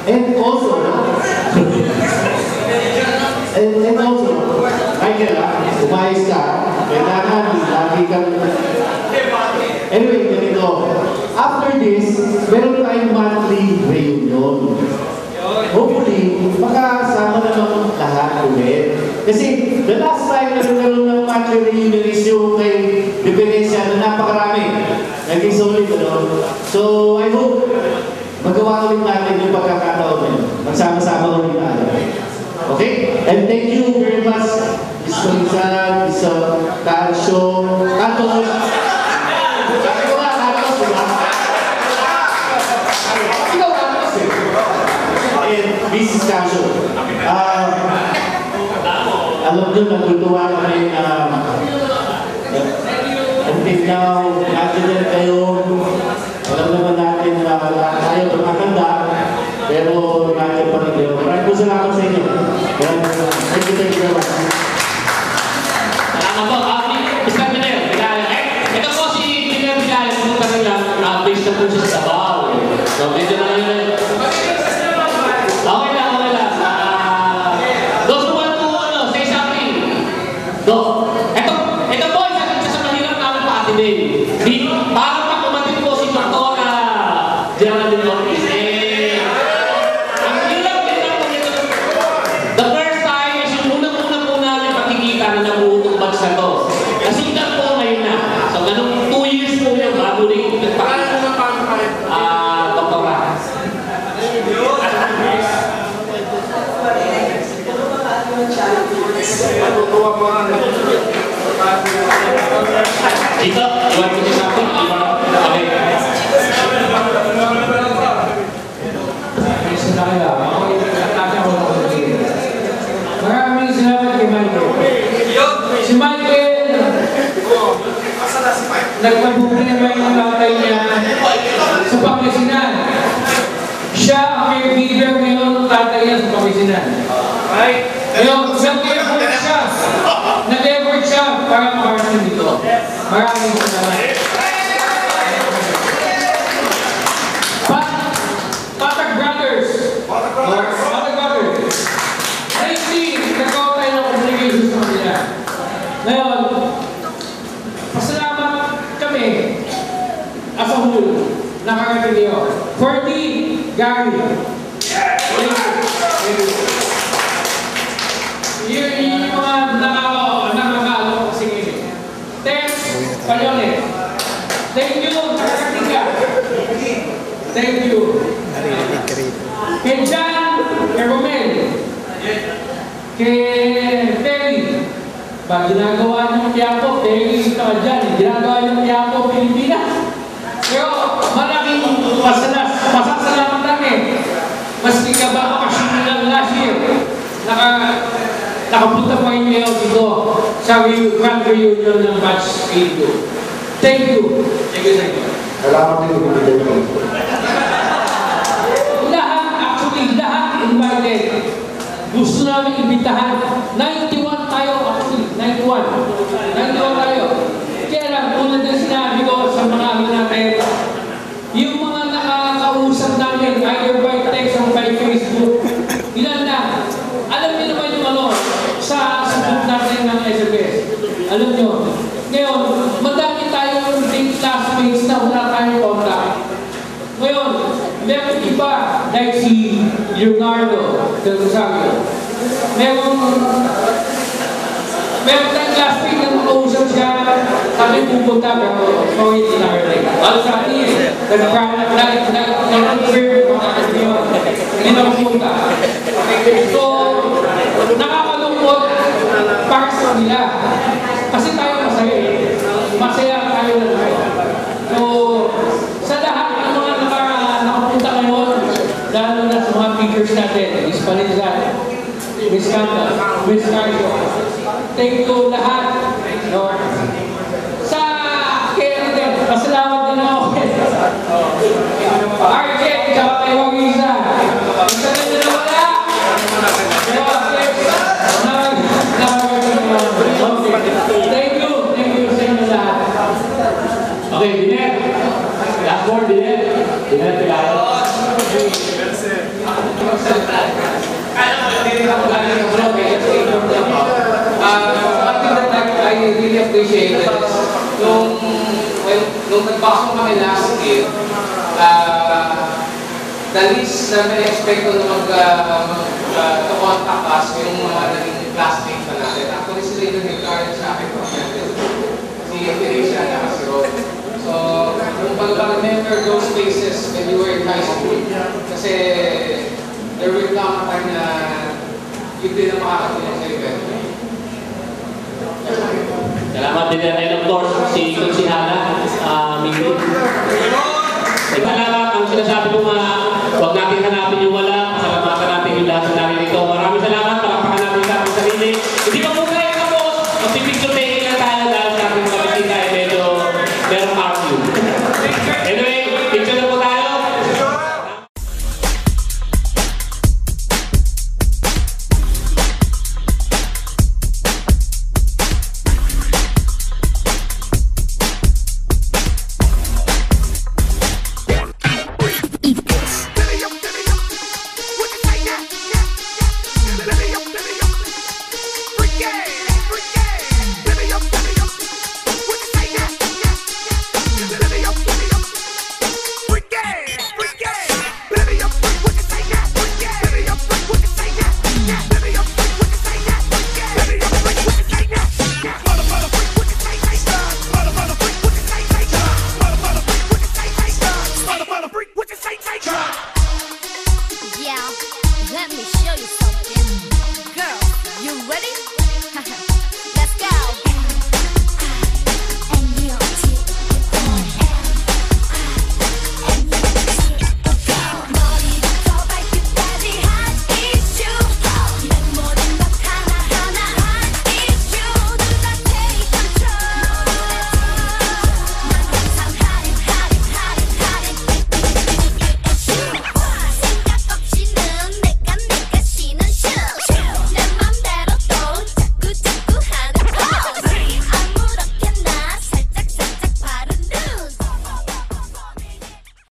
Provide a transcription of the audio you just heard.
And also, Michael, umayos ka, kailangan lagi kang... Anyway, ganito. After this, meron tayong monthly reunion. Hopefully, makakasama naman lahat ulit. Kasi the last time na nagkaroon ng monthly reunion is yung kay Dependencia na napakarami. Naging solid, ano? So, I hope magawa ulit natin yung pagkakataon na yun. Magsama-sama ulit natin. Okay? And thank you very much, Ms. Marizal, Ms. Calcio, Catos. Sabi ko nga, Catos, diba? Ikaw, Catos eh. And Mrs. Calcio. Alam nyo, natutuwa kami until now, nandiyan kayo. Alam naman natin na tayo tumakanda, pero nandiyan pa rin kayo. Maraming po salamat sa inyo. Thank you very much. Salamat po. Mr. Pinel, ito po si Pinel Pinel, pumunta rin lang, based na po siya sa Davao. So, medyo na yun. Okay lang. Those who want to say something. Ito po, isa sa mahirap namin pa Ate Babe. Parang pakumatin po si Pastora Geraldine Ortiz. Ang hirap po nito. The first time is yung unang-una po namin pakikita na nabuo batch na to. Nasikat po ngayon na. So, ganun 2 years po yung bago rin nagpakita. Doktora. Dito, you want to do something? Okay. Maraming salamat kay Michael. Si Michael, nagpabuti naman yung tatay niya sa Pangasinan. Siya ang caregiver ngayon ng tatay niya sa Pangasinan. Ngayon, nag-effort siya para makarating dito. Maraming salamat. Patag Brothers. Nagawa tayo ng communication sa kanila. Ngayon, pasalamat kami as a whole nakarating niyo. 40, Gary. Yun yung mga nakakalo kasi ngayon. Thanks, Palyones. Thank you, Kakatika. Thank you. Kay John, kay Romel, kay Terry. Pag ginagawa niyong Quiapo, Terry ito ka dyan. Ginagawa niyong Quiapo, Pilipinas. Pero malaking pasasalamat namin. Maski ka ba makasyon lang last year, nakapunta pa rin ngayon dito sa grand reunion ng batch 82. Thank you. Thank you, thank you. Salamat din po. Lahat invited. Gusto namin imbitahan. 91 tayo actually. 91 tayo. Kaya lang, tulad na sinabi ko sa mga natin, yung mga nakakausap namin, either by text or by Facebook, ilan na? Alam niyo naman yung sa group natin ng SBS. Alam niyo, ngayon, madami tayong classmates na wala tayong contact. Ngayon, meron iba, like si Leonardo del Rosario. Meron tayong classmate na makausap siya, kami pupunta, pero sorry, hindi nakarating. Ano sa atin, nag-confirm, hindi na pupunta. So, nakakalungkot para sa nila. Kasi tayo masaya. Masaya tayo na tayo. So, sa lahat ng mga nakapunta ngayon, lalo na sa mga figures natin, Miss Palizan, Miss Kanta, Miss Cardio, thank you lahat. Sa kaya din, pasalamat din ako. Arjen, tsaka kay Wagisa. Isa na nyo na wala. Thank you sa inyo lahat. Okay, Binet. Last word, Binet. Binet, Binet. appreciated is, nung nag-box kami last year, the least na may expect ko na mag-contact us yung mga naging classmates na natin. Actually, sila yung nag-encourage sa akin. Si Felicia na si Ron. So, kung pag-remember those faces when you were in high school, kasi there will come a time na yun din ang makakatulong sa event. Salamat din and of course, si Hana, Mingrid. Salamat, ang sinasabi ko nga, huwag natin hanapin yung wala, pasalamatan natin yung lahat sa namin ito. Maraming salamat, palakpakan natin sa ating sarili. Hindi pa po tayo tapos, magpipicture taking na tayo dahil sa ating mga bisita ay medyo merong argue. Anyway, picture na po tayo. Let me show you something. Girl, you ready? Let's go.